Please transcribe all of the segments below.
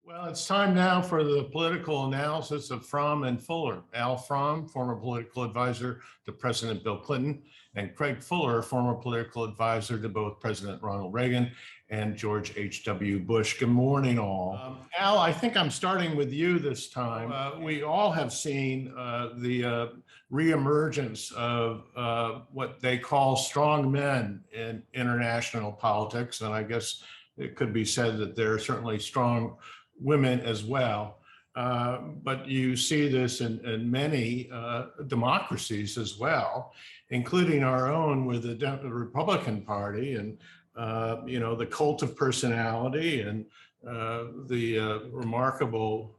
Well, it's time now for the political analysis of Fromm and Fuller. Al Fromm, former political advisor to President Bill Clinton, and Craig Fuller, former political advisor to both President Ronald Reagan and George H.W. Bush. Good morning, all. Al, I think I'm starting with you this time. We all have seen the reemergence of what they call strong men in international politics, and I guess it could be said that there are certainly strong women as well. But you see this in many democracies as well, including our own with the Republican Party and, the cult of personality and the remarkable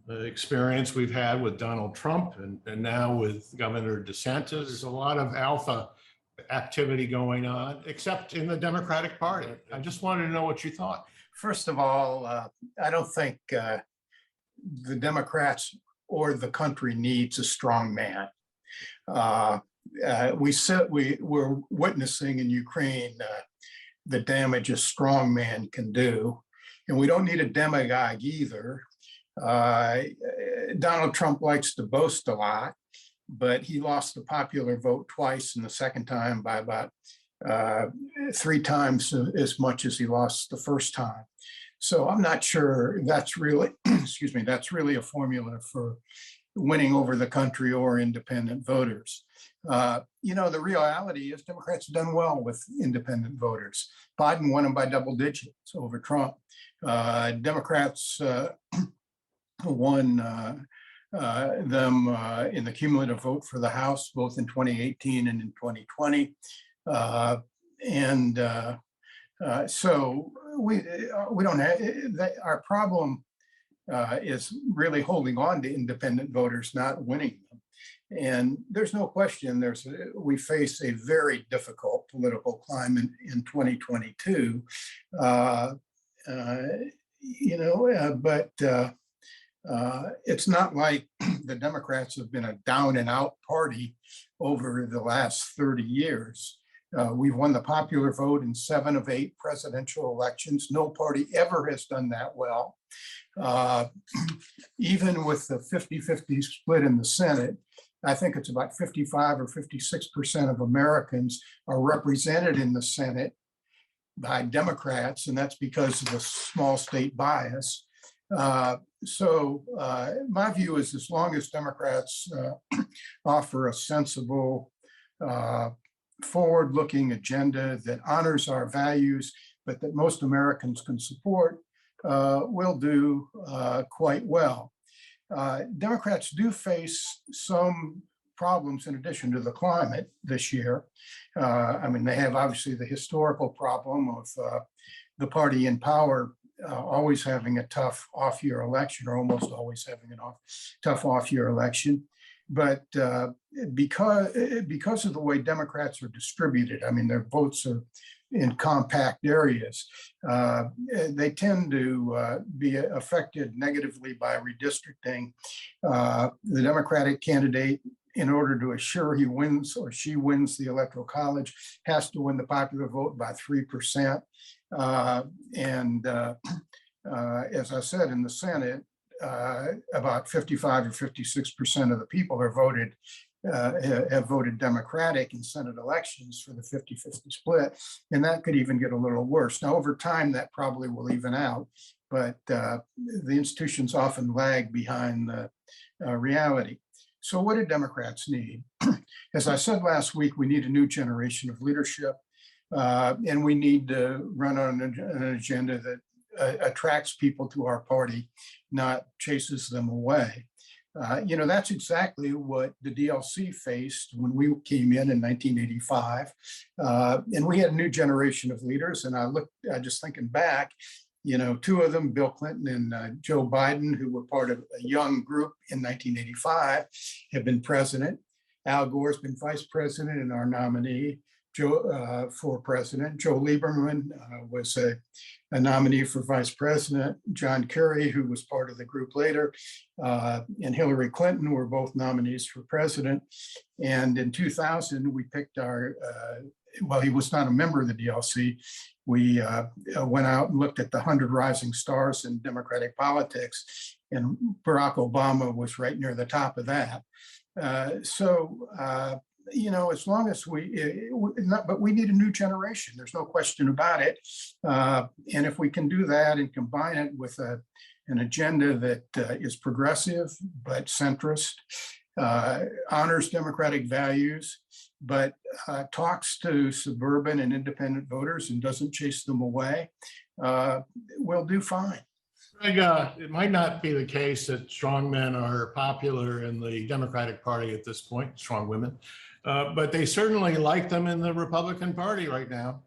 experience we've had with Donald Trump and now with Governor DeSantis. There's a lot of alpha activity going on, except in the Democratic Party. I just wanted to know what you thought. First of all, I don't think the Democrats or the country needs a strong man. We're witnessing in Ukraine the damage a strong man can do, and we don't need a demagogue either. Donald Trump likes to boast a lot, but he lost the popular vote twice, and the second time by about 3 times as much as he lost the first time. So I'm not sure that's really, that's really a formula for winning over the country or independent voters. The reality is Democrats have done well with independent voters. Biden won them by double digits over Trump. Democrats won them in the cumulative vote for the House, both in 2018 and in 2020. So we don't have our problem is really holding on to independent voters, not winning them. And there's no question we face a very difficult political climate in 2022. It's not like the Democrats have been a down and out party over the last 30 years. We've won the popular vote in 7 of 8 presidential elections. No party ever has done that well. Even with the 50-50 split in the Senate, I think it's about 55 or 56% of Americans are represented in the Senate by Democrats, and that's because of the small state bias. So my view is as long as Democrats offer a sensible, forward-looking agenda that honors our values, but that most Americans can support, will do quite well. Democrats do face some problems in addition to the climate this year. They have obviously the historical problem of the party in power always having a tough off-year election, or almost always having a tough off-year election. But because of the way Democrats are distributed, their votes are in compact areas, they tend to be affected negatively by redistricting. The Democratic candidate, in order to assure he wins or she wins the Electoral College, has to win the popular vote by 3%. As I said, in the Senate, about 55 or 56% of the people have voted Democratic in Senate elections for the 50-50 split, and that could even get a little worse. Now, over time, that probably will even out, but the institutions often lag behind the reality. So what do Democrats need? As I said last week, we need a new generation of leadership, and we need to run on an agenda that attracts people to our party, not chases them away. That's exactly what the DLC faced when we came in 1985. And we had a new generation of leaders. And I just thinking back, 2 of them, Bill Clinton and Joe Biden, who were part of a young group in 1985, have been president. Al Gore's been vice president and our nominee for president. Joe Lieberman was a nominee for vice president. John Kerry, who was part of the group later, and Hillary Clinton were both nominees for president. And in 2000, we picked our well, he was not a member of the DLC. We went out and looked at the 100 rising stars in Democratic politics, and Barack Obama was right near the top of that. You know, as long as but we need a new generation. There's no question about it. And if we can do that and combine it with an agenda that is progressive but centrist, honors democratic values, but talks to suburban and independent voters and doesn't chase them away, we'll do fine. Greg, it might not be the case that strong men are popular in the Democratic Party at this point, strong women, but they certainly like them in the Republican Party right now.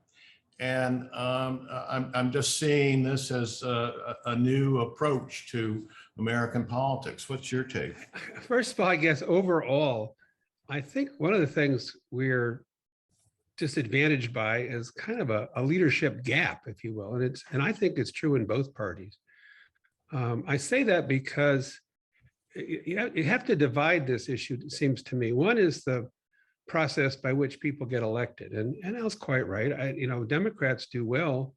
And I'm just seeing this as a new approach to American politics. What's your take? First of all, I guess overall, I think one of the things we're disadvantaged by is kind of a leadership gap, if you will. And I think it's true in both parties. I say that because you have to divide this issue, it seems to me. One is the process by which people get elected. And Al's quite right. You know, Democrats do well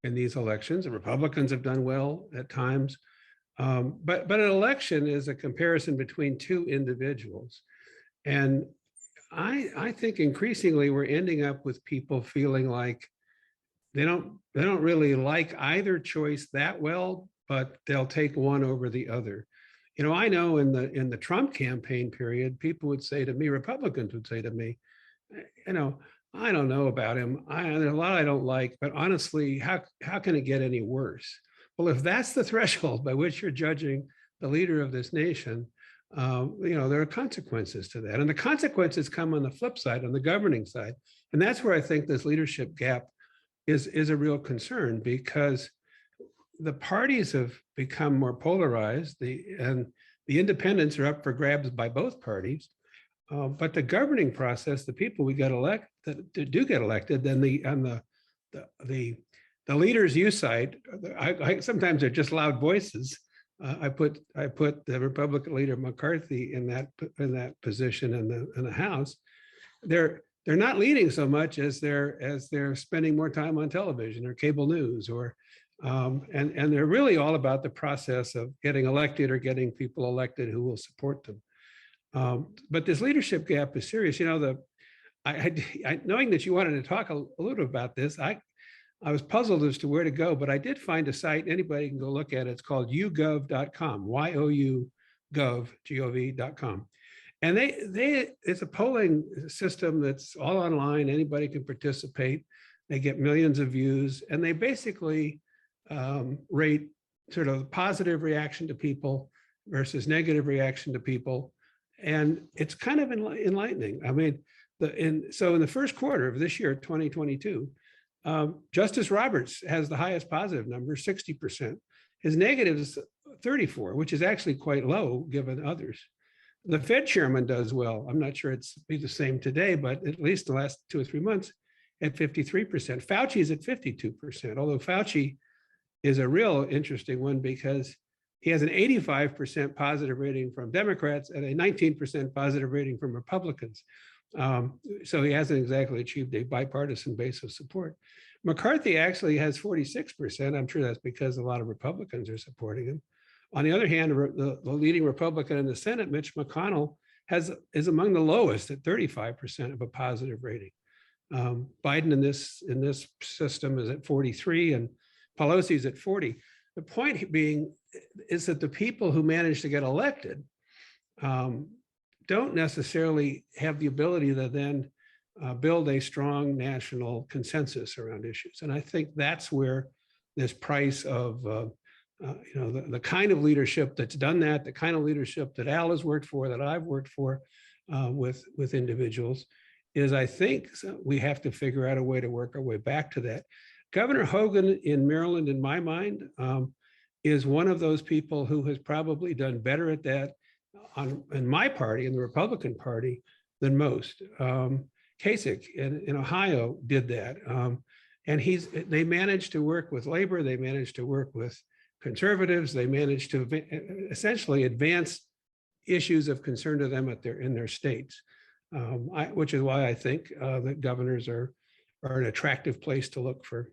in these elections. The Republicans have done well at times. But an election is a comparison between two individuals. And I think increasingly we're ending up with people feeling like they don't really like either choice that well, but they'll take one over the other. You know, I know in the Trump campaign period, people would say to me, Republicans would say to me, you know, I don't know about him. There's a lot I don't like, but honestly, how can it get any worse? Well, if that's the threshold by which you're judging the leader of this nation, you know, there are consequences to that. And the consequences come on the flip side, on the governing side. And that's where I think this leadership gap is a real concern, because the parties have become more polarized, and the independents are up for grabs by both parties. But the governing process, the people we got elected, that do get elected, then the leaders you cite, I sometimes they're just loud voices. I put the Republican leader McCarthy in that position in the House. They're not leading so much as they're spending more time on television or cable news, or and they're really all about the process of getting elected or getting people elected who will support them. But this leadership gap is serious. You know, knowing that you wanted to talk a little about this, I was puzzled as to where to go, but I did find a site anybody can go look at. It's called yougov.com, yougov.com. And it's a polling system that's all online. Anybody can participate. They get millions of views, and they basically rate sort of positive reaction to people versus negative reaction to people. And it's kind of enlightening. I mean, so in the first quarter of this year, 2022, Justice Roberts has the highest positive number, 60%. His negative is 34, which is actually quite low given others. The Fed chairman does well. I'm not sure it's be the same today, but at least the last 2 or 3 months at 53%. Fauci is at 52%, although Fauci is a real interesting one because he has an 85% positive rating from Democrats and a 19% positive rating from Republicans. So he hasn't exactly achieved a bipartisan base of support. McCarthy actually has 46%. I'm sure that's because a lot of Republicans are supporting him. On the other hand, the leading Republican in the Senate, Mitch McConnell, is among the lowest at 35% of a positive rating. Biden in this system is at 43 and Pelosi's at 40. The point being is that the people who manage to get elected don't necessarily have the ability to then build a strong national consensus around issues. And I think that's where this price of the kind of leadership that's done that, the kind of leadership that Al has worked for, that I've worked for with individuals, is I think we have to figure out a way to work our way back to that. Governor Hogan in Maryland, in my mind, is one of those people who has probably done better at that in my party, in the Republican Party, than most. Kasich in Ohio did that. And they managed to work with labor, they managed to work with conservatives, they managed to essentially advance issues of concern to them in their states, which is why I think that governors are are an attractive place to look for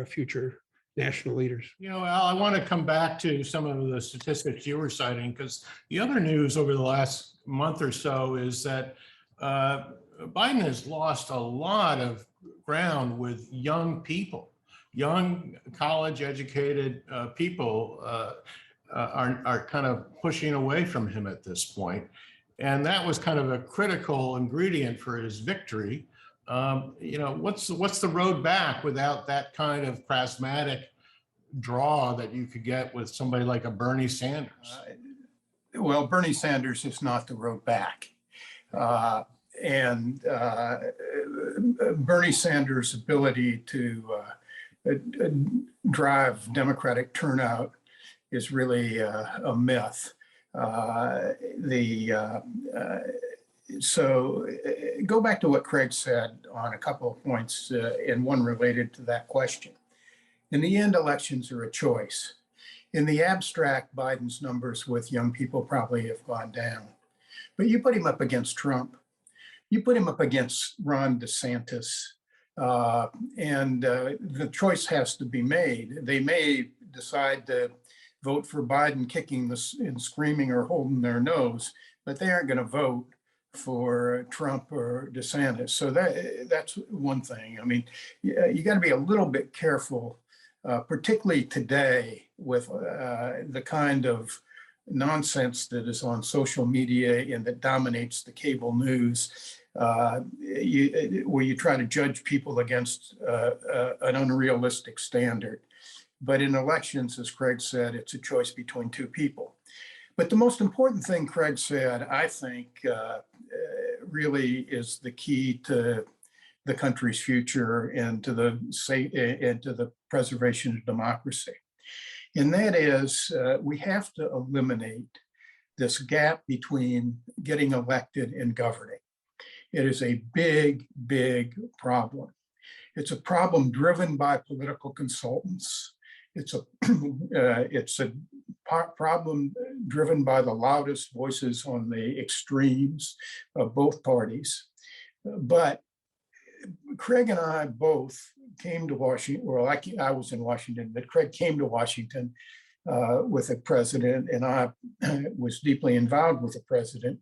future national leaders. Al, I want to come back to some of the statistics you were citing, because the other news over the last month or so is that Biden has lost a lot of ground with young people. Young college educated people are kind of pushing away from him at this point. And that was kind of a critical ingredient for his victory. What's the road back without that kind of charismatic draw that you could get with somebody like a Bernie Sanders? Well, Bernie Sanders is not the road back. And Bernie Sanders' ability to drive Democratic turnout is really a myth. So go back to what Craig said on a couple of points, and one related to that question. In the end, elections are a choice. In the abstract, Biden's numbers with young people probably have gone down. But you put him up against Trump, you put him up against Ron DeSantis, and the choice has to be made. They may decide to vote for Biden kicking and screaming or holding their nose, but they aren't going to vote for Trump or DeSantis. So that's one thing. I mean, you got to be a little bit careful, particularly today with the kind of nonsense that is on social media and that dominates the cable news, where you try to judge people against an unrealistic standard. But in elections, as Craig said, it's a choice between two people. But the most important thing Craig said, I think, really is the key to the country's future and to the preservation of democracy. And that is, we have to eliminate this gap between getting elected and governing. It is a big, big problem. It's a problem driven by political consultants. It's a problem driven by the loudest voices on the extremes of both parties. But Craig and I both came to Washington, well, I was in Washington, but Craig came to Washington with a president, and I was deeply involved with a president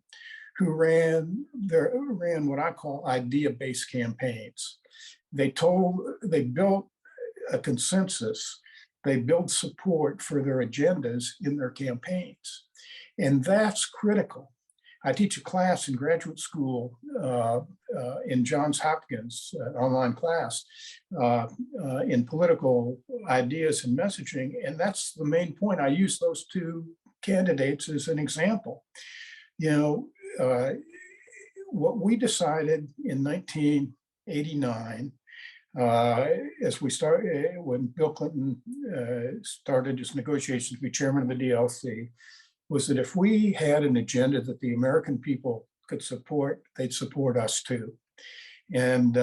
who ran what I call idea-based campaigns. They built a consensus. They build support for their agendas in their campaigns. And that's critical. I teach a class in graduate school in Johns Hopkins, online class, in political ideas and messaging. And that's the main point. I use those two candidates as an example. What we decided in 1989, as we started, when Bill Clinton started his negotiations to be chairman of the DLC, was that if we had an agenda that the American people could support, they'd support us too, and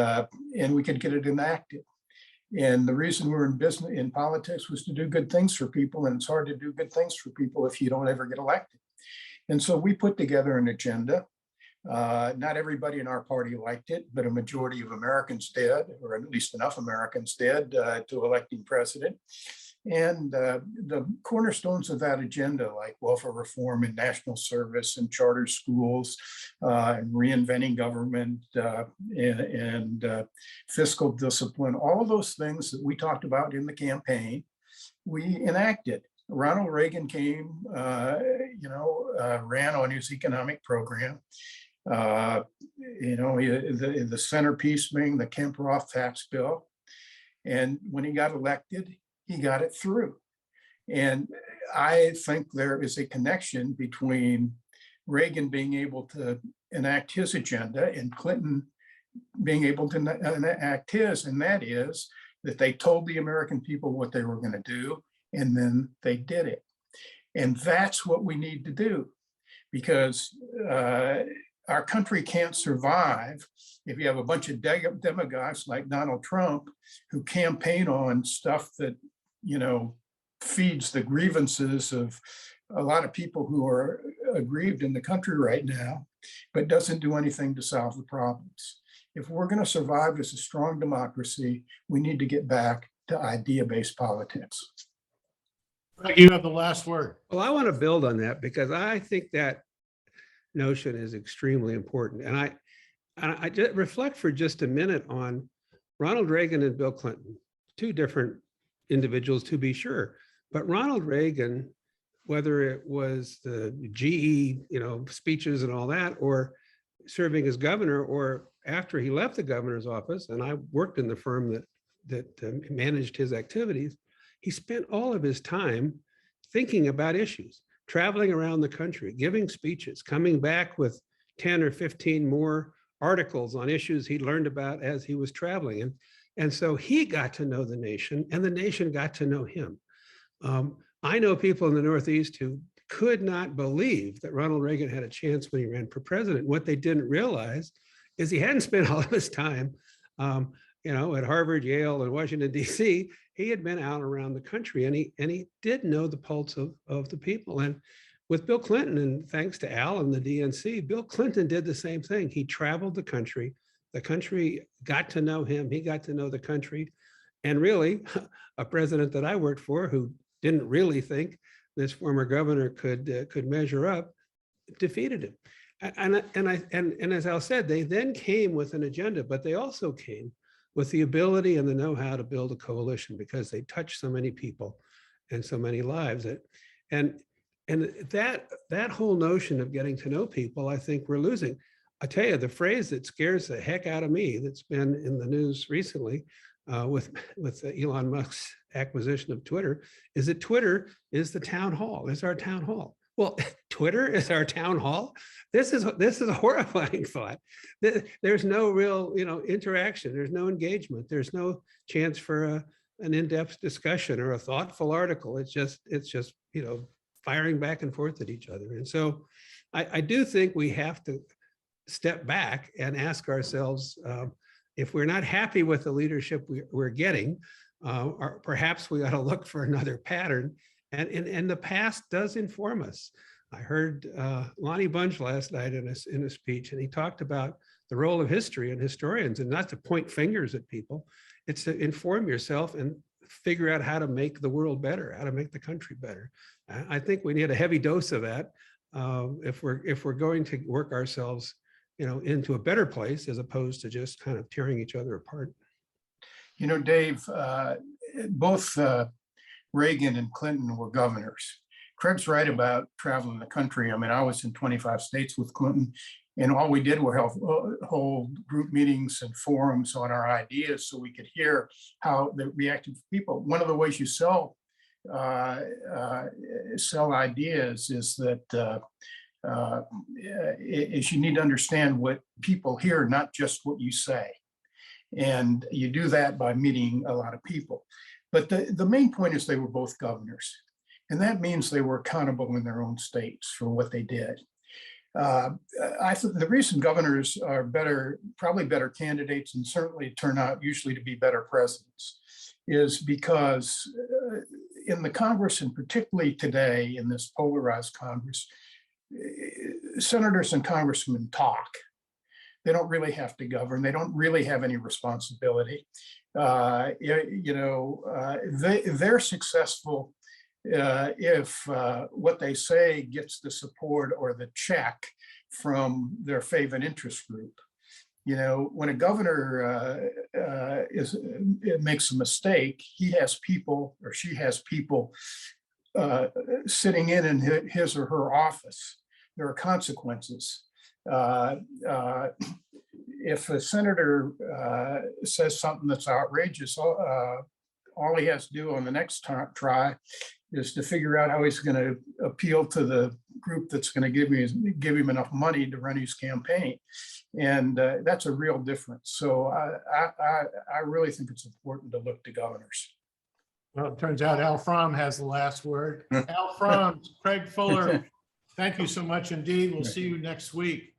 we could get it enacted. And the reason we're in politics was to do good things for people, and it's hard to do good things for people if you don't ever get elected. And so we put together an agenda. Not everybody in our party liked it, but a majority of Americans did, or at least enough Americans did, to electing president. And the cornerstones of that agenda, like welfare reform and national service and charter schools, and reinventing government and fiscal discipline, all of those things that we talked about in the campaign, we enacted. Ronald Reagan came, ran on his economic program. The centerpiece being the Kemp-Roth tax bill. And when he got elected, he got it through. And I think there is a connection between Reagan being able to enact his agenda and Clinton being able to enact his, and that is that they told the American people what they were going to do, and then they did it. And that's what we need to do, because our country can't survive if you have a bunch of demagogues like Donald Trump who campaign on stuff that, feeds the grievances of a lot of people who are aggrieved in the country right now, but doesn't do anything to solve the problems. if we're going to survive as a strong democracy, we need to get back to idea-based politics. You have the last word. Well, I want to build on that because I think that notion is extremely important. And I just reflect for just a minute on Ronald Reagan and Bill Clinton, two different individuals to be sure. But Ronald Reagan, whether it was the GE, speeches and all that, or serving as governor, or after he left the governor's office, and I worked in the firm that managed his activities, he spent all of his time thinking about issues, traveling around the country, giving speeches, coming back with 10 or 15 more articles on issues he learned about as he was traveling. And so he got to know the nation, and the nation got to know him. I know people in the Northeast who could not believe that Ronald Reagan had a chance when he ran for president. What they didn't realize is he hadn't spent all of his time, at Harvard, Yale, and Washington, D.C. He had been out around the country, and he did know the pulse of the people. And with Bill Clinton, and thanks to Al and the DNC, Bill Clinton did the same thing. He traveled the country. The country got to know him. He got to know the country. And really, a president that I worked for who didn't really think this former governor could measure up, defeated him. And as Al said, they then came with an agenda, but they also came with the ability and the know-how to build a coalition because they touched so many people and so many lives. And that whole notion of getting to know people, I think we're losing. I tell you, the phrase that scares the heck out of me that's been in the news recently with Elon Musk's acquisition of Twitter is that Twitter is the town hall, is our town hall. Well, Twitter is our town hall. This is a horrifying thought. There's no real, interaction. There's no engagement. There's no chance for an in-depth discussion or a thoughtful article. It's just, firing back and forth at each other. And so I do think we have to step back and ask ourselves, if we're not happy with the leadership we're getting, or perhaps we ought to look for another pattern. And the past does inform us. I heard Lonnie Bunch last night in a speech, and he talked about the role of history and historians, and not to point fingers at people. It's to inform yourself and figure out how to make the world better, how to make the country better. I think we need a heavy dose of that if we're going to work ourselves, into a better place as opposed to just kind of tearing each other apart. Dave, both Reagan and Clinton were governors. Craig's right about traveling the country. I mean, I was in 25 states with Clinton, and all we did were hold group meetings and forums on our ideas so we could hear how they reacted to people. One of the ways you sell ideas is that is you need to understand what people hear, not just what you say. And you do that by meeting a lot of people. But the main point is they were both governors. And that means they were accountable in their own states for what they did. I think the reason governors are probably better candidates, and certainly turn out usually to be better presidents, is because in the Congress, and particularly today in this polarized Congress, senators and congressmen talk. They don't really have to govern. They don't really have any responsibility. They're successful if what they say gets the support or the check from their favorite interest group. When a governor makes a mistake, he has people, or she has people sitting in his or her office. There are consequences. If a senator says something that's outrageous, all he has to do on the next try is to figure out how he's going to appeal to the group that's going to give him enough money to run his campaign. And that's a real difference. So I really think it's important to look to governors. Well, it turns out Al Fromm has the last word. Al Fromm, Craig Fuller, thank you so much indeed. We'll see you next week.